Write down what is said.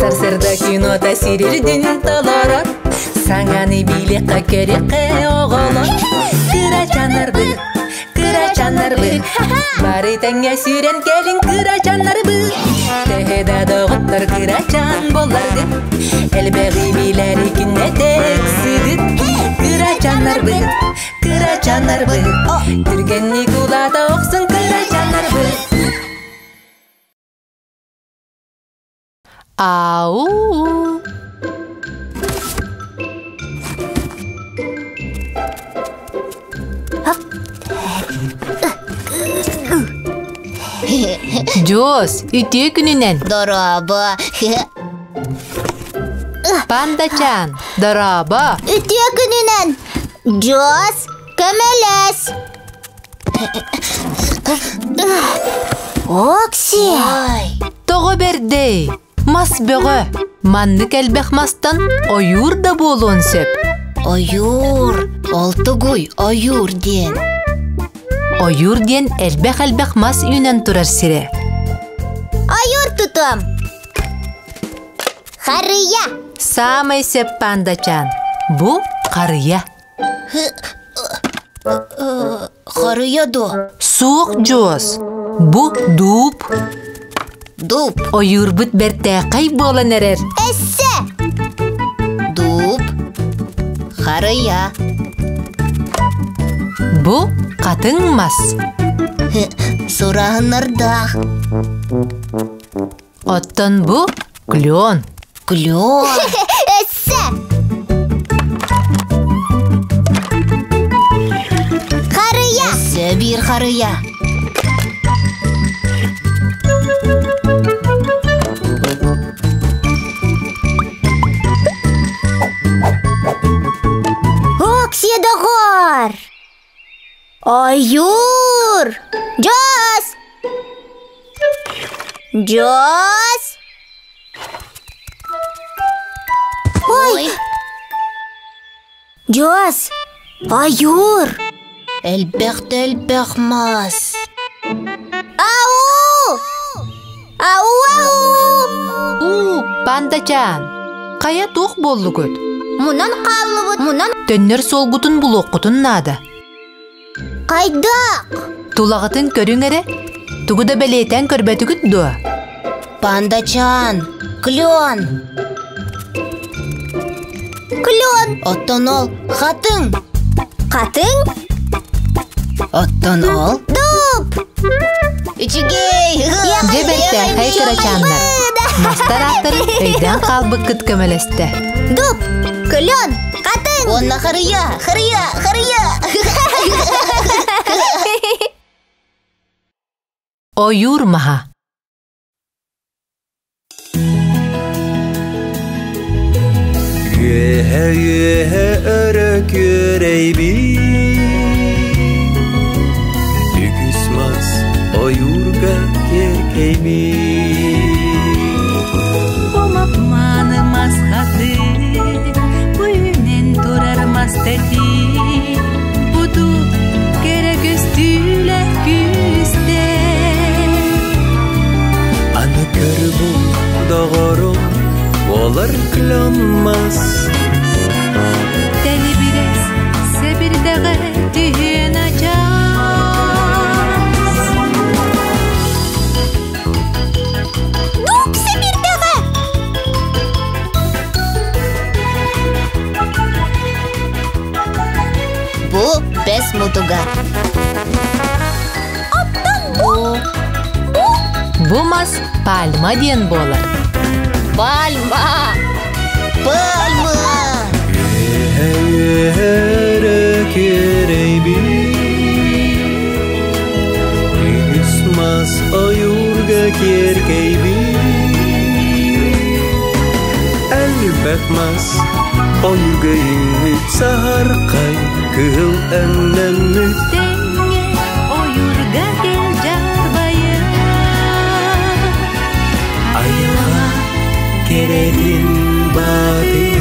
Сарсырда кино тасирирдин толорот, саңаны билекка керекке оголот. Кырачанар бы, бары таңга сүйрен келин кырачанар бы. Техеда доғыттар кырачан боларды, элбеги билери кине тексидит. Кырачанар бы, түргенни кулада оқсын кырачанар бы. Ау! Джос, үтө күнүнен. Дороба. Пандачан, дороба. Үтө күнүнен. Джос, көмөлөс. Окси. Тоғы бердей. Мас бөғі. Манны кәлбәқмастан ойур да болуын сөп. Ойур. Олтугуй, ойур ден. Ойур ден әлбәқ мас үйінен тұрар сире. Ойур тутум. Харыя. Самай сөп пандачан. Бұ қарыя. Харыя до. Суық Джос. Бұ дуб. Дуб. Ойур бұт бәртә қай болан әрер. Эссе. Дуб. Харыя. Бұ қатың мас. Сурағынырдақ. Оттан бұ клен. Клен. Эссе. Харыя. Эссе бір харыя. Оксидогор. Ойур. Джос. Джос. Ой. Джос. Ойур. Элбек мас. Ау. Ау. Пандачан. Қая тоқ болу көт. Мунан қаллы бұд. Мунан. Төннер сол бұтын бұл оқытын нады. Қайдақ. Тулағытын көрің әрі, тұғыда бәлейтен көрбәті күт дуа. Пандачан, клен. Клен. Оттан ол, қатың. Қатың? Оттан ол. Дуб. Үчігей. Дебетті қай кырачандар. Мастар ақтыр өйден қалбы күт көмелесті. Дуб, клен, қатың. Онна харыя. Ойур маха. Gühe örök yüreği Tüküsmaz oyurga kerkeymi Olap manımaz hati, buyunen durarmaz dedi. Budu kere göstüle küste. Anı kör bu doğru olar klanmaz Deli biraz sebirdağı düğün açaz. Dub sebirdağı. Bu bes mutuga. Bu mas palma diyen bolar. Palma. Örök yüreği Tüküsmaz oyurga kerkeymi Elbetmez oyurga inmit sahar kay Kıl enlenmit Denge oyurga gel carbaya. Ayla keredin batı